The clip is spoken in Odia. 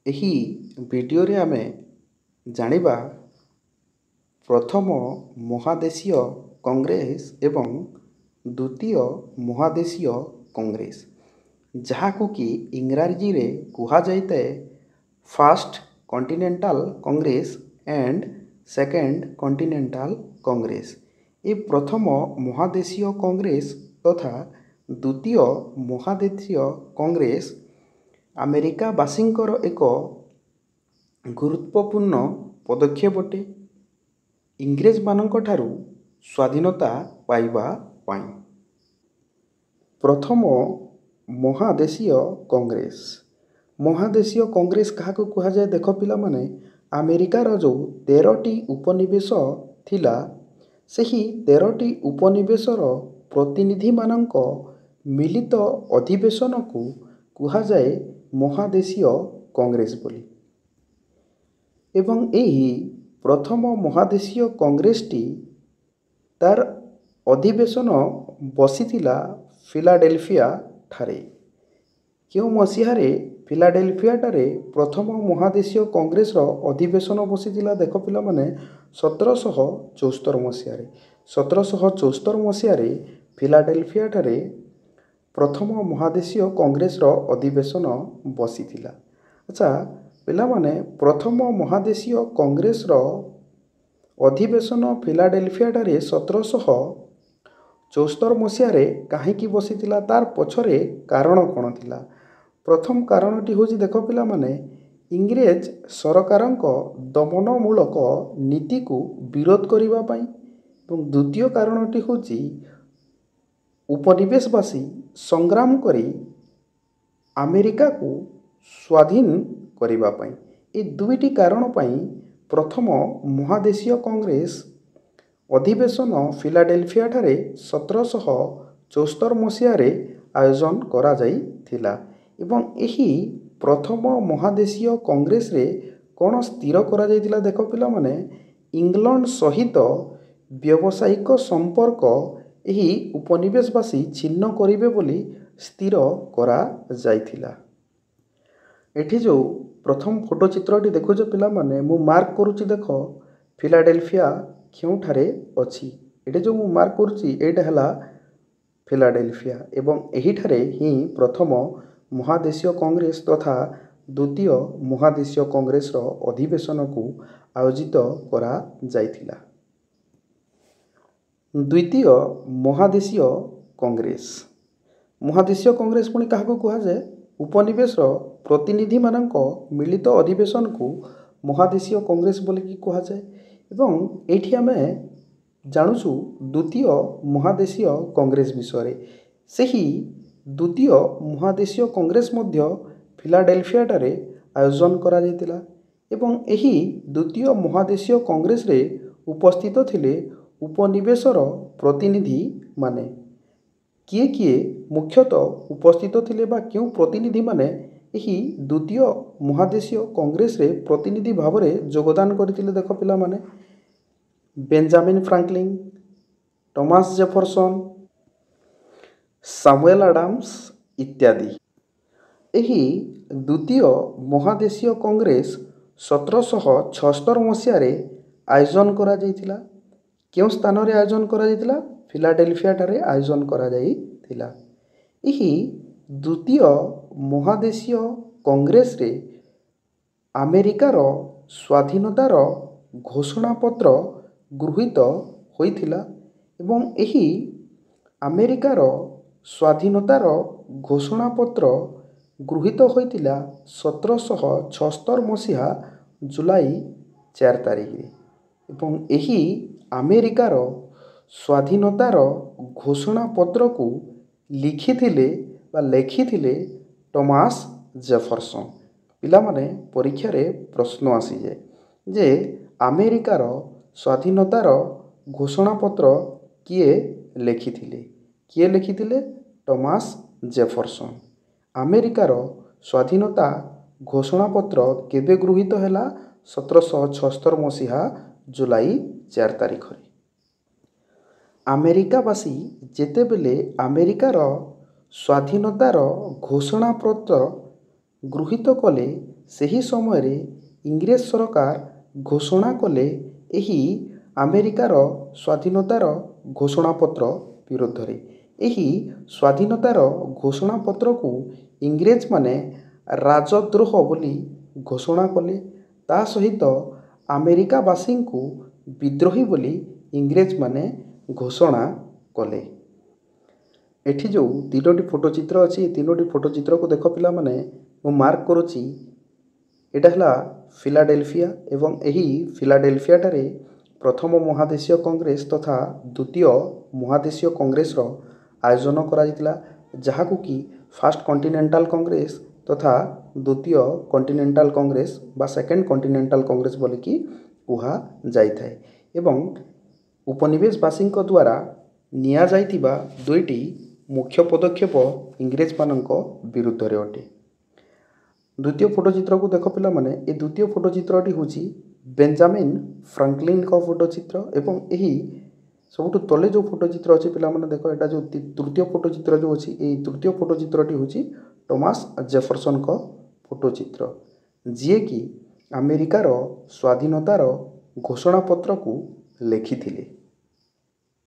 ଏହି ଭିଡ଼ିଓରେ ଆମେ ଜାଣିବା ପ୍ରଥମ ମହାଦେଶୀୟ କଂଗ୍ରେସ ଏବଂ ଦ୍ୱିତୀୟ ମହାଦେଶୀୟ କଂଗ୍ରେସ, ଯାହାକୁ କି ଇଂରାଜୀରେ କୁହାଯାଇଥାଏ first continental congress and second continental congress. ଏ ପ୍ରଥମ ମହାଦେଶୀୟ କଂଗ୍ରେସ ତଥା ଦ୍ୱିତୀୟ ମହାଦେଶୀୟ କଂଗ୍ରେସ ଆମେରିକାବାସୀଙ୍କର ଏକ ଗୁରୁତ୍ୱପୂର୍ଣ୍ଣ ପଦକ୍ଷେପ ଅଟେ ଇଂରେଜମାନଙ୍କ ଠାରୁ ସ୍ୱାଧୀନତା ପାଇବା ପାଇଁ। ପ୍ରଥମ ମହାଦେଶୀୟ କଂଗ୍ରେସ। ମହାଦେଶୀୟ କଂଗ୍ରେସ କାହାକୁ କୁହାଯାଏ? ଦେଖ ପିଲାମାନେ, ଆମେରିକାର ଯେଉଁ 13ଟି ଉପନିବେଶ ଥିଲା, ସେହି 13ଟି ଉପନିବେଶର ପ୍ରତିନିଧିମାନଙ୍କ ମିଳିତ ଅଧିବେଶନକୁ କୁହାଯାଏ ମହାଦେଶୀୟ କଂଗ୍ରେସ ବୋଲି। ଏବଂ ଏହି ପ୍ରଥମ ମହାଦେଶୀୟ କଂଗ୍ରେସଟି ତାର ଅଧିବେଶନ ବସିଥିଲା ଫିଲାଡେଲଫିଆ ଠାରେ। କେଉଁ ମସିହାରେ ଫିଲାଡେଲଫିଆଠାରେ ପ୍ରଥମ ମହାଦେଶୀୟ କଂଗ୍ରେସର ଅଧିବେଶନ ବସିଥିଲା? ଦେଖ ପିଲାମାନେ, 1774 ମସିହାରେ। 1774 ମସିହାରେ ଫିଲାଡେଲଫିଆଠାରେ ପ୍ରଥମ ମହାଦେଶୀୟ କଂଗ୍ରେସର ଅଧିବେଶନ ବସିଥିଲା। ଆଚ୍ଛା ପିଲାମାନେ, ପ୍ରଥମ ମହାଦେଶୀୟ କଂଗ୍ରେସର ଅଧିବେଶନ ଫିଲାଡେଲଫିଆଠାରେ 1774 ମସିହାରେ କାହିଁକି ବସିଥିଲା? ତାର ପଛରେ କାରଣ କ'ଣ ଥିଲା? ପ୍ରଥମ କାରଣଟି ହେଉଛି, ଦେଖ ପିଲାମାନେ, ଇଂରେଜ ସରକାରଙ୍କ ଦମନମୂଳକ ନୀତିକୁ ବିରୋଧ କରିବା ପାଇଁ। ଏବଂ ଦ୍ୱିତୀୟ କାରଣଟି ହେଉଛି ଉପନିବେଶବାସୀ ସଂଗ୍ରାମ କରି ଆମେରିକାକୁ ସ୍ୱାଧୀନ କରିବା ପାଇଁ। ଏ ଦୁଇଟି କାରଣ ପାଇଁ ପ୍ରଥମ ମହାଦେଶୀୟ କଂଗ୍ରେସ ଅଧିବେଶନ ଫିଲାଡେଲଫିଆଠାରେ 1774 ମସିହାରେ ଆୟୋଜନ କରାଯାଇଥିଲା। ଏବଂ ଏହି ପ୍ରଥମ ମହାଦେଶୀୟ କଂଗ୍ରେସରେ କ'ଣ ସ୍ଥିର କରାଯାଇଥିଲା? ଦେଖ ପିଲାମାନେ, ଇଂଲଣ୍ଡ ସହିତ ବ୍ୟବସାୟିକ ସମ୍ପର୍କ ଏହି ଉପନିବେଶବାସୀ ଛିନ୍ନ କରିବେ ବୋଲି ସ୍ଥିର କରାଯାଇଥିଲା। ଏଠି ଯେଉଁ ପ୍ରଥମ ଫଟୋ ଚିତ୍ରଟି ଦେଖୁଛ ପିଲାମାନେ, ମୁଁ ମାର୍କ କରୁଛି। ଦେଖ ଫିଲାଡେଲଫିଆ କେଉଁଠାରେ ଅଛି? ଏଠି ଯେଉଁ ମୁଁ ମାର୍କ କରୁଛି, ଏଇଟା ହେଲା ଫିଲାଡେଲଫିଆ। ଏବଂ ଏହିଠାରେ ହିଁ ପ୍ରଥମ ମହାଦେଶୀୟ କଂଗ୍ରେସ ତଥା ଦ୍ୱିତୀୟ ମହାଦେଶୀୟ କଂଗ୍ରେସର ଅଧିବେଶନକୁ ଆୟୋଜିତ କରାଯାଇଥିଲା। ଦ୍ୱିତୀୟ ମହାଦେଶୀୟ କଂଗ୍ରେସ। ମହାଦେଶୀୟ କଂଗ୍ରେସ ପୁଣି କାହାକୁ କୁହାଯାଏ? ଉପନିବେଶର ପ୍ରତିନିଧିମାନଙ୍କ ମିଳିତ ଅଧିବେଶନକୁ ମହାଦେଶୀୟ କଂଗ୍ରେସ ବୋଲିକି କୁହାଯାଏ। ଏବଂ ଏଇଠି ଆମେ ଜାଣୁଛୁ ଦ୍ୱିତୀୟ ମହାଦେଶୀୟ କଂଗ୍ରେସ ବିଷୟରେ। ସେହି ଦ୍ୱିତୀୟ ମହାଦେଶୀୟ କଂଗ୍ରେସ ମଧ୍ୟ ଫିଲାଡେଲଫିଆଠାରେ ଆୟୋଜନ କରାଯାଇଥିଲା। ଏବଂ ଏହି ଦ୍ୱିତୀୟ ମହାଦେଶୀୟ କଂଗ୍ରେସରେ ଉପସ୍ଥିତ ଥିଲେ ଉପନିବେଶର ପ୍ରତିନିଧିମାନେ। କିଏ କିଏ ମୁଖ୍ୟତଃ ଉପସ୍ଥିତ ଥିଲେ ବା କେଉଁ ପ୍ରତିନିଧିମାନେ ଏହି ଦ୍ୱିତୀୟ ମହାଦେଶୀୟ କଂଗ୍ରେସରେ ପ୍ରତିନିଧି ଭାବରେ ଯୋଗଦାନ କରିଥିଲେ? ଦେଖ ପିଲାମାନେ, Benjamin Franklin, Thomas Jefferson, Samuel Adams ଇତ୍ୟାଦି। ଏହି ଦ୍ୱିତୀୟ ମହାଦେଶୀୟ କଂଗ୍ରେସ 1776 ମସିହାରେ ଆୟୋଜନ କରାଯାଇଥିଲା। କେଉଁ ସ୍ଥାନରେ ଆୟୋଜନ କରାଯାଇଥିଲା? ଫିଲାଡେଲଫିଆଠାରେ ଆୟୋଜନ କରାଯାଇଥିଲା। ଏହି ଦ୍ୱିତୀୟ ମହାଦେଶୀୟ କଂଗ୍ରେସରେ ଆମେରିକାର ସ୍ୱାଧୀନତାର ଘୋଷଣାପତ୍ର ଗୃହୀତ ହୋଇଥିଲା। ଏବଂ ଏହି ଆମେରିକାର ସ୍ୱାଧୀନତାର ଘୋଷଣାପତ୍ର ଗୃହୀତ ହୋଇଥିଲା 1776 ମସିହା ଜୁଲାଇ 4 ତାରିଖରେ। ଏବଂ ଏହି ଆମେରିକାର ସ୍ୱାଧୀନତାର ଘୋଷଣାପତ୍ରକୁ ଲେଖିଥିଲେ ଟମାସ ଜେଫରସନ। ପିଲାମାନେ, ପରୀକ୍ଷାରେ ପ୍ରଶ୍ନ ଆସିଯାଏ ଯେ ଆମେରିକାର ସ୍ୱାଧୀନତାର ଘୋଷଣାପତ୍ର କିଏ ଲେଖିଥିଲେ? କିଏ ଲେଖିଥିଲେ? Thomas Jefferson. ଆମେରିକାର ସ୍ୱାଧୀନତା ଘୋଷଣାପତ୍ର କେବେ ଗୃହୀତ ହେଲା? 1776 ମସିହା ଜୁଲାଇ 4 ତାରିଖରେ। ଆମେରିକାବାସୀ ଯେତେବେଳେ ଆମେରିକାର ସ୍ୱାଧୀନତାର ଘୋଷଣାପତ୍ର ଗୃହୀତ କଲେ। ସେହି ସମୟରେ ଇଂରେଜ ସରକାର ଘୋଷଣା କଲେ ଏହି ଆମେରିକାର ସ୍ୱାଧୀନତାର ଘୋଷଣାପତ୍ର ବିରୋଧରେ। ଏହି ସ୍ୱାଧୀନତାର ଘୋଷଣାପତ୍ରକୁ ଇଂରେଜମାନେ ରାଜଦ୍ରୋହ ବୋଲି ଘୋଷଣା କଲେ। ତା ସହିତ ଆମେରିକାବାସୀଙ୍କୁ ବିଦ୍ରୋହୀ ବୋଲି ଇଂରେଜମାନେ ଘୋଷଣା କଲେ। ଏଠି ଯେଉଁ ତିନୋଟି ଫଟୋଚିତ୍ର ଅଛି, ଏ ତିନୋଟି ଫଟୋଚିତ୍ରକୁ ଦେଖ ପିଲାମାନେ, ମୁଁ ମାର୍କ କରୁଛି। ଏଇଟା ହେଲା ଫିଲାଡେଲଫିଆ ଏବଂ ଏହି ଫିଲାଡେଲଫିଆଠାରେ ପ୍ରଥମ ମହାଦେଶୀୟ କଂଗ୍ରେସ ତଥା ଦ୍ୱିତୀୟ ମହାଦେଶୀୟ କଂଗ୍ରେସର ଆୟୋଜନ କରାଯାଇଥିଲା, ଯାହାକୁ କି ଫାର୍ଷ୍ଟ କଣ୍ଟିନେଣ୍ଟାଲ କଂଗ୍ରେସ ତଥା ଦ୍ୱିତୀୟ କଣ୍ଟିନେଣ୍ଟାଲ କଂଗ୍ରେସ ବା ସେକେଣ୍ଡ କଣ୍ଟିନେଣ୍ଟାଲ କଂଗ୍ରେସ ବୋଲିକି କୁହାଯାଇଥାଏ। ଏବଂ ଉପନିବେଶବାସୀଙ୍କ ଦ୍ୱାରା ନିଆଯାଇଥିବା ଦୁଇଟି ମୁଖ୍ୟ ପଦକ୍ଷେପ ଇଂରେଜମାନଙ୍କ ବିରୁଦ୍ଧରେ ଅଟେ। ଦ୍ୱିତୀୟ ଫଟୋଚିତ୍ରକୁ ଦେଖ ପିଲାମାନେ, ଏ ଦ୍ୱିତୀୟ ଫଟୋଚିତ୍ରଟି ହେଉଛି ବେଞ୍ଜାମିନ୍ ଫ୍ରାଙ୍କଲିନଙ୍କ ଫଟୋଚିତ୍ର ଏବଂ ଏହି ସବୁଠୁ ତଳେ ଯେଉଁ ଫଟୋଚିତ୍ର ଅଛି ପିଲାମାନେ ଦେଖ, ଏଇଟା ଯେଉଁ ତୃତୀୟ ଫଟୋଚିତ୍ର ଯେଉଁ ଅଛି, ଏହି ତୃତୀୟ ଫଟୋଚିତ୍ରଟି ହେଉଛି ଟମାସ ଜେଫରସନଙ୍କ ଫଟୋଚିତ୍ର, ଯିଏକି ଆମେରିକାର ସ୍ୱାଧୀନତାର ଘୋଷଣାପତ୍ରକୁ ଲେଖିଥିଲେ।